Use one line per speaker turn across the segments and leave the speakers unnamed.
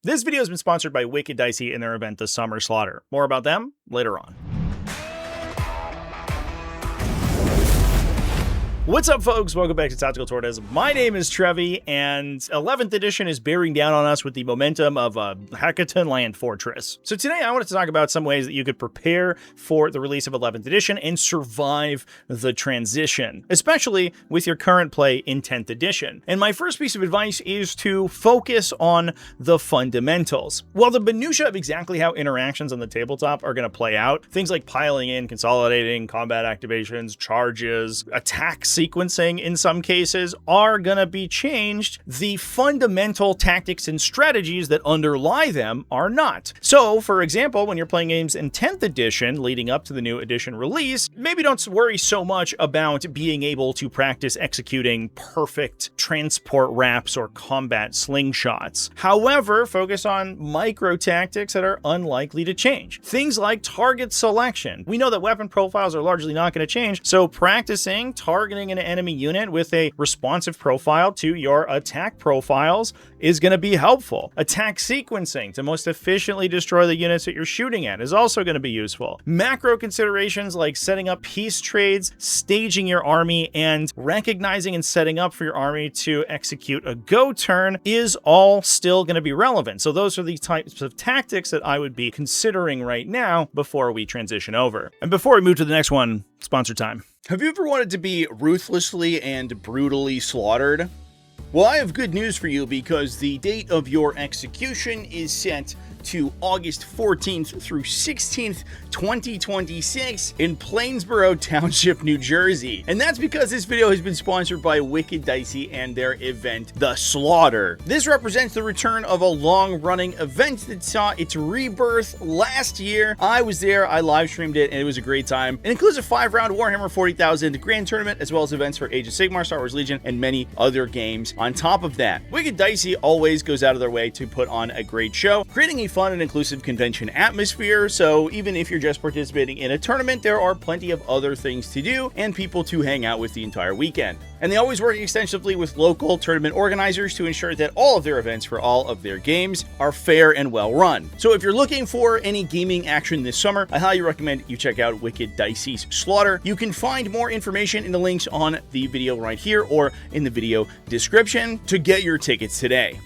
This video has been sponsored by Wicked Dicey and their event, The Summer Slaughter. More about them later on. What's up, folks? Welcome back to TacticalTortoise. My name is Trevi, and 11th edition is bearing down on us with the momentum of a Hackathon land fortress. So today I wanted to talk about some ways that you could prepare for the release of 11th edition and survive the transition, especially with your current play in 10th edition. And my first piece of advice is to focus on the fundamentals. While the minutiae of exactly how interactions on the tabletop are going to play out, things like piling in, consolidating, combat activations, charges, attacks, sequencing in some cases are gonna be changed, the fundamental tactics and strategies that underlie them are not. So, for example, when you're playing games in 10th edition leading up to the new edition release, maybe don't worry so much about being able to practice executing perfect transport wraps or combat slingshots. However, focus on micro tactics that are unlikely to change. Things like target selection. We know that weapon profiles are largely not going to change, so practicing targeting an enemy unit with a responsive profile to your attack profiles is going to be helpful. Attack sequencing to most efficiently destroy the units that you're shooting at is also going to be useful. Macro considerations like setting up peace trades, staging your army, and recognizing and setting up for your army to execute a go turn is all still going to be relevant. So those are the types of tactics that I would be considering right now before we transition over. And before we move to the next one, sponsor time. Have you ever wanted to be ruthlessly and brutally slaughtered? Well, I have good news for you because the date of your execution is set to August 14th through 16th, 2026 in Plainsboro Township, New Jersey. And that's because this video has been sponsored by Wicked Dicey and their event, The Slaughter. This represents the return of a long-running event that saw its rebirth last year. I was there, I live streamed it, and it was a great time. It includes a 5-round Warhammer 40,000 grand tournament, as well as events for Age of Sigmar, Star Wars Legion, and many other games on top of that. Wicked Dicey always goes out of their way to put on a great show, creating a fun and inclusive convention atmosphere, so even if you're just participating in a tournament, there are plenty of other things to do and people to hang out with the entire weekend. And they always work extensively with local tournament organizers to ensure that all of their events for all of their games are fair and well run. So if you're looking for any gaming action this summer, I highly recommend you check out Wicked Dicey's Slaughter. You can find more information in the links on the video right here or in the video description to get your tickets today.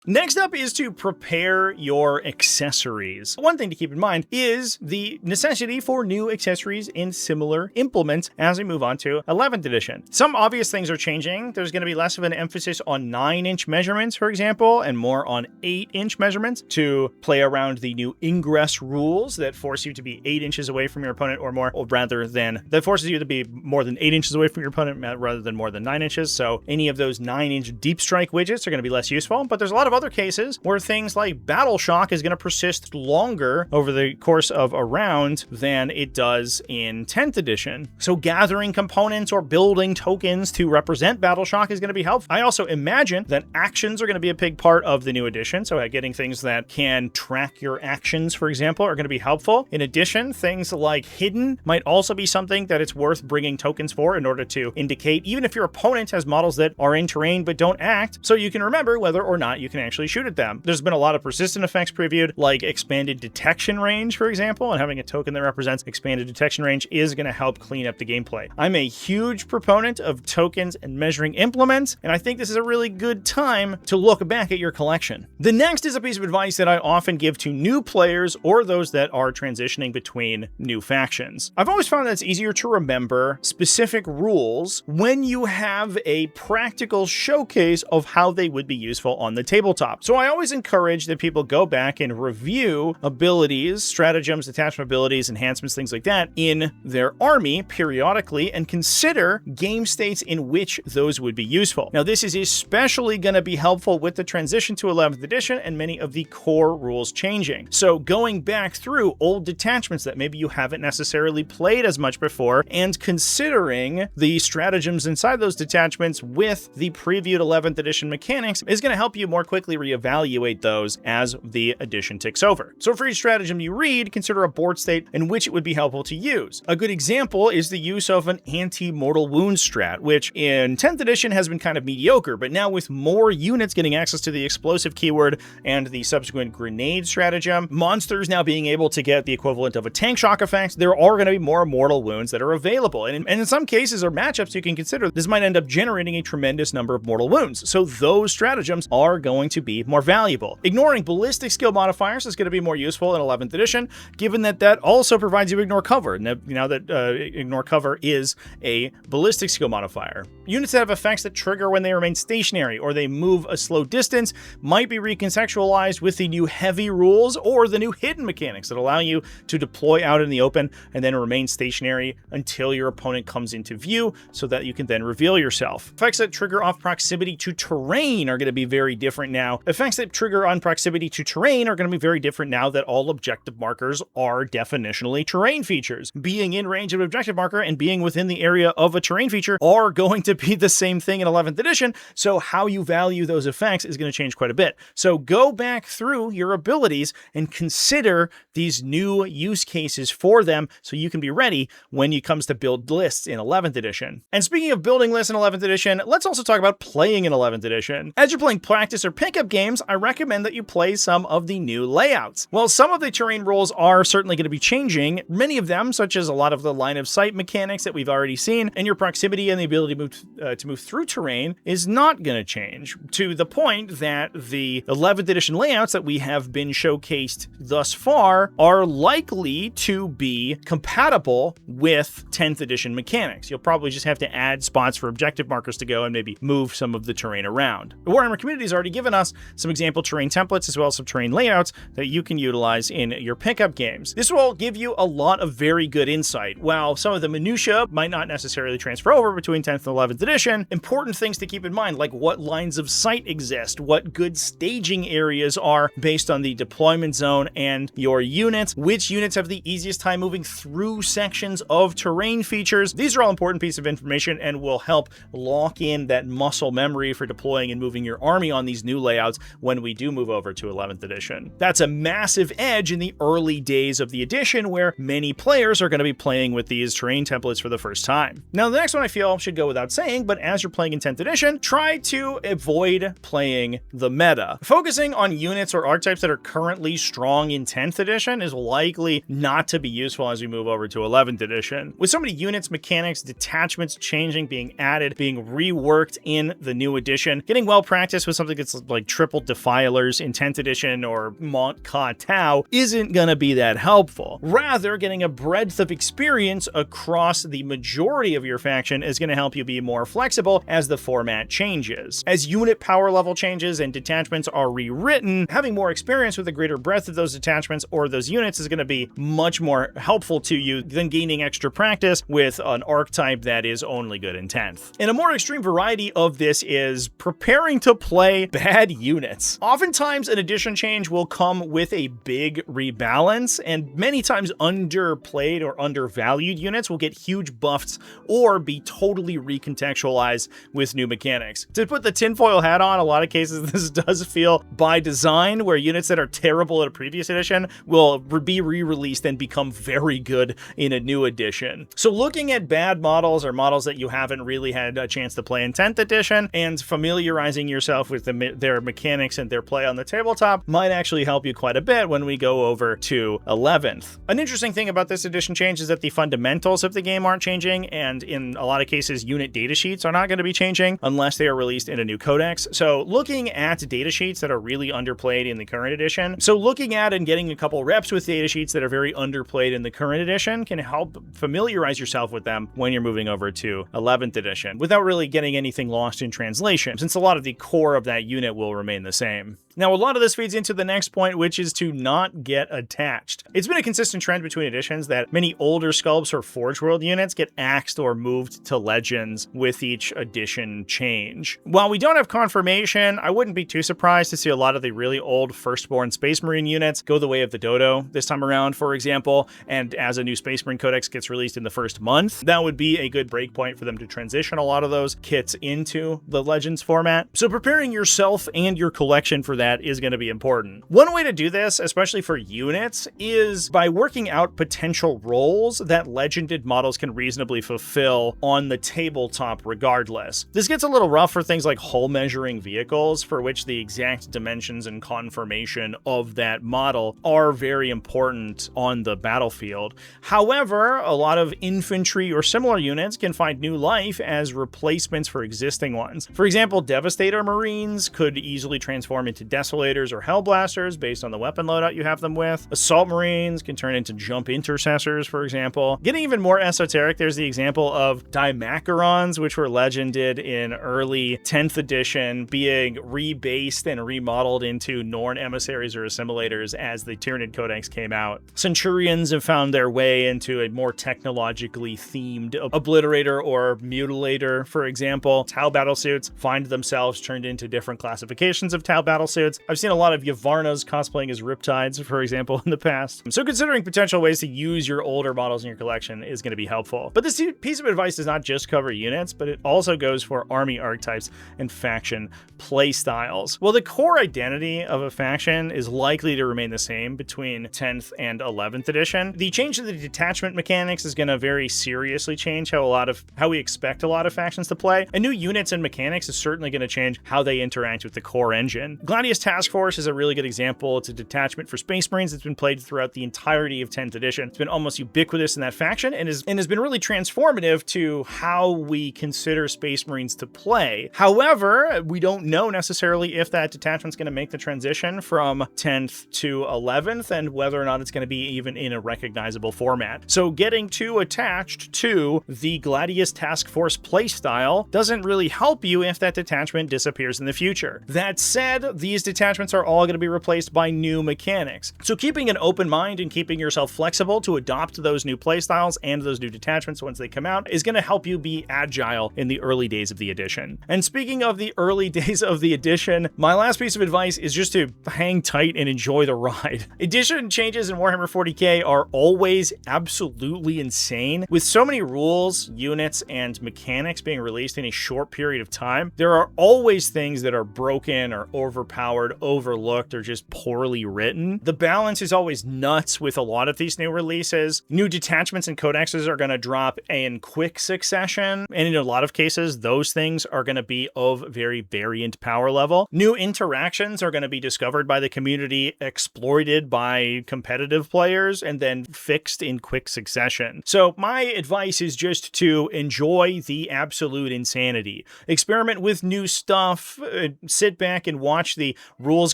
Next up is to prepare your accessories. One thing to keep in mind is the necessity for new accessories in similar implements as we move on to 11th edition. Some obvious things are changing. There's going to be less of an emphasis on 9-inch measurements, for example, and more on 8-inch measurements to play around the new ingress rules that force you to be 8 inches away from your opponent or more, or rather than, that forces you to be more than 8 inches away from your opponent rather than more than 9 inches. So any of those 9-inch deep strike widgets are going to be less useful, but there's a lot of other cases where things like battle shock is going to persist longer over the course of a round than it does in 10th edition. So gathering components or building tokens to represent battle shock is going to be helpful. I also imagine that actions are going to be a big part of the new edition. So getting things that can track your actions, for example, are going to be helpful. In addition, things like hidden might also be something that it's worth bringing tokens for in order to indicate, even if your opponent has models that are in terrain but don't act, so you can remember whether or not you can actually shoot at them. There's been a lot of persistent effects previewed, like expanded detection range, for example, and having a token that represents expanded detection range is going to help clean up the gameplay. I'm a huge proponent of tokens and measuring implements, and I think this is a really good time to look back at your collection. The next is a piece of advice that I often give to new players or those that are transitioning between new factions. I've always found that it's easier to remember specific rules when you have a practical showcase of how they would be useful on the tabletop. So I always encourage that people go back and review abilities, stratagems, attachment abilities, enhancements, things like that in their army periodically and consider game states in which those would be useful. Now, this is especially going to be helpful with the transition to 11th edition and many of the core rules changing. So going back through old detachments that maybe you haven't necessarily played as much before and considering the stratagems inside those detachments with the previewed 11th edition mechanics is going to help you more quickly quickly reevaluate those as the edition ticks over. So for each stratagem you read, consider a board state in which it would be helpful to use. A good example is the use of an anti-mortal wounds strat, which in 10th edition has been kind of mediocre, but now with more units getting access to the explosive keyword and the subsequent grenade stratagem, monsters now being able to get the equivalent of a tank shock effect, there are going to be more mortal wounds that are available. And in some cases or matchups you can consider, this might end up generating a tremendous number of mortal wounds. So those stratagems are going to be more valuable. Ignoring ballistic skill modifiers is going to be more useful in 11th edition, given that that also provides you ignore cover. Now that ignore cover is a ballistic skill modifier. Units that have effects that trigger when they remain stationary or they move a slow distance might be recontextualized with the new heavy rules or the new hidden mechanics that allow you to deploy out in the open and then remain stationary until your opponent comes into view so that you can then reveal yourself. Effects that trigger off proximity to terrain are going to be very different now. Effects that trigger on proximity to terrain are going to be very different now that all objective markers are definitionally terrain features. Being in range of an objective marker and being within the area of a terrain feature are going to be the same thing in 11th edition, so how you value those effects is going to change quite a bit. So go back through your abilities and consider these new use cases for them so you can be ready when it comes to build lists in 11th edition. And speaking of building lists in 11th edition, let's also talk about playing in 11th edition. As you're playing practice or pickup games, I recommend that you play some of the new layouts. While some of the terrain rules are certainly going to be changing, many of them, such as a lot of the line of sight mechanics that we've already seen, and your proximity and the ability to move through terrain is not going to change, to the point that the 11th edition layouts that we have been showcased thus far are likely to be compatible with 10th edition mechanics. You'll probably just have to add spots for objective markers to go and maybe move some of the terrain around. The Warhammer community has already given us some example terrain templates as well as some terrain layouts that you can utilize in your pickup games. This will give you a lot of very good insight. While some of the minutiae might not necessarily transfer over between 10th and 11th edition, important things to keep in mind, like what lines of sight exist, what good staging areas are based on the deployment zone and your units, which units have the easiest time moving through sections of terrain features. These are all important pieces of information and will help lock in that muscle memory for deploying and moving your army on these new layouts when we do move over to 11th edition. That's a massive edge in the early days of the edition where many players are going to be playing with these terrain templates for the first time. Now, the next one I feel should go without saying, but as you're playing in 10th edition, try to avoid playing the meta. Focusing on units or archetypes that are currently strong in 10th edition is likely not to be useful as we move over to 11th edition. With so many units, mechanics, detachments changing, being added, being reworked in the new edition, getting well practiced with something that's like triple defilers in 10th edition or Mont Ka Tau isn't going to be that helpful. Rather, getting a breadth of experience across the majority of your faction is going to help you be more flexible as the format changes. As unit power level changes and detachments are rewritten, having more experience with a greater breadth of those detachments or those units is going to be much more helpful to you than gaining extra practice with an archetype that is only good in 10th. And a more extreme variety of this is preparing to play bad units. Oftentimes, an edition change will come with a big rebalance, and many times underplayed or undervalued units will get huge buffs or be totally recontextualized with new mechanics. To put the tinfoil hat on, a lot of cases this does feel by design, where units that are terrible in a previous edition will be re-released and become very good in a new edition. So looking at bad models or models that you haven't really had a chance to play in 10th edition and familiarizing yourself with their mechanics and their play on the tabletop might actually help you quite a bit when we go over to 11th. An interesting thing about this edition change is that the fundamentals of the game aren't changing, and in a lot of cases unit datasheets are not going to be changing unless they are released in a new codex. So looking at datasheets that are really underplayed in the current edition, so looking at and getting a couple reps with datasheets that are very underplayed in the current edition can help familiarize yourself with them when you're moving over to 11th edition without really getting anything lost in translation, since a lot of the core of that unit will remain the same. Now, a lot of this feeds into the next point, which is to not get attached. It's been a consistent trend between editions that many older sculpts or Forge World units get axed or moved to Legends with each edition change. While we don't have confirmation, I wouldn't be too surprised to see a lot of the really old Firstborn Space Marine units go the way of the Dodo this time around, for example, and as a new Space Marine Codex gets released in the first month, that would be a good breakpoint for them to transition a lot of those kits into the Legends format. So preparing yourself and your collection for that is going to be important. One way to do this, especially for units, is by working out potential roles that legended models can reasonably fulfill on the tabletop regardless. This gets a little rough for things like hull measuring vehicles, for which the exact dimensions and conformation of that model are very important on the battlefield. However, a lot of infantry or similar units can find new life as replacements for existing ones. For example, Devastator Marines could easily transform into Desolators or Hellblasters based on the weapon loadout you have them with. Assault Marines can turn into Jump Intercessors, for example. Getting even more esoteric, there's the example of Dimacarons, which were legended in early 10th edition, being rebased and remodeled into Norn emissaries or assimilators as the Tyranid Codex came out. Centurions have found their way into a more technologically themed Obliterator or Mutilator, for example. Tau battlesuits find themselves turned into different classifications of Tau battlesuits. I've seen a lot of Yavarnas cosplaying as Riptides, for example, in the past. So considering potential ways to use your older models in your collection is going to be helpful. But this piece of advice does not just cover units, but it also goes for army archetypes and faction playstyles. Well, the core identity of a faction is likely to remain the same between 10th and 11th edition. The change to the detachment mechanics is going to very seriously change how we expect a lot of factions to play, and new units and mechanics is certainly going to change how they interact with the core engine. Gladius Task Force is a really good example. It's a detachment for Space Marines that's been played throughout the entirety of 10th edition. It's been almost ubiquitous in that faction and has been really transformative to how we consider Space Marines to play. However, we don't know necessarily if that detachment's going to make the transition from 10th to 11th and whether or not it's going to be even in a recognizable format. So getting too attached to the Gladius Task Force playstyle doesn't really help you if that detachment disappears in the future. That said, these detachments are all going to be replaced by new mechanics. So keeping an open mind and keeping yourself flexible to adopt those new playstyles and those new detachments once they come out is going to help you be agile in the early days of the edition. And speaking of the early days of the edition, my last piece of advice is just to hang tight and enjoy the ride. Edition changes in Warhammer 40k are always absolutely insane. With so many rules, units, and mechanics being released in a short period of time, there are always things that are broken or overpowered, overlooked, or just poorly written. The balance is always nuts with a lot of these new releases. New detachments and codexes are going to drop in quick succession, and in a lot of cases, those things are going to be of very variant power level. New interactions are going to be discovered by the community, exploited by competitive players, and then fixed in quick succession. So my advice is just to enjoy the absolute insanity. Experiment with new stuff, sit back and watch the rules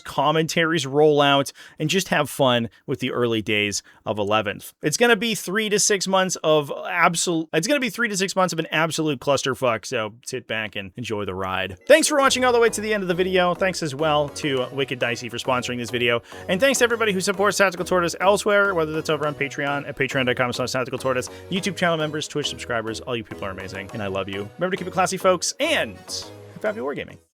commentaries roll out, and just have fun with the early days of 11th. It's going to be 3 to 6 months of an absolute clusterfuck, so sit back and enjoy the ride. Thanks for watching all the way to the end of the video. Thanks as well to Wicked Dicey for sponsoring this video, and thanks to everybody who supports Tactical Tortoise elsewhere, whether that's over on Patreon at patreon.com/tacticaltortoise, YouTube channel members, Twitch subscribers. All you people are amazing, and I love you. Remember to keep it classy, folks, and happy wargaming.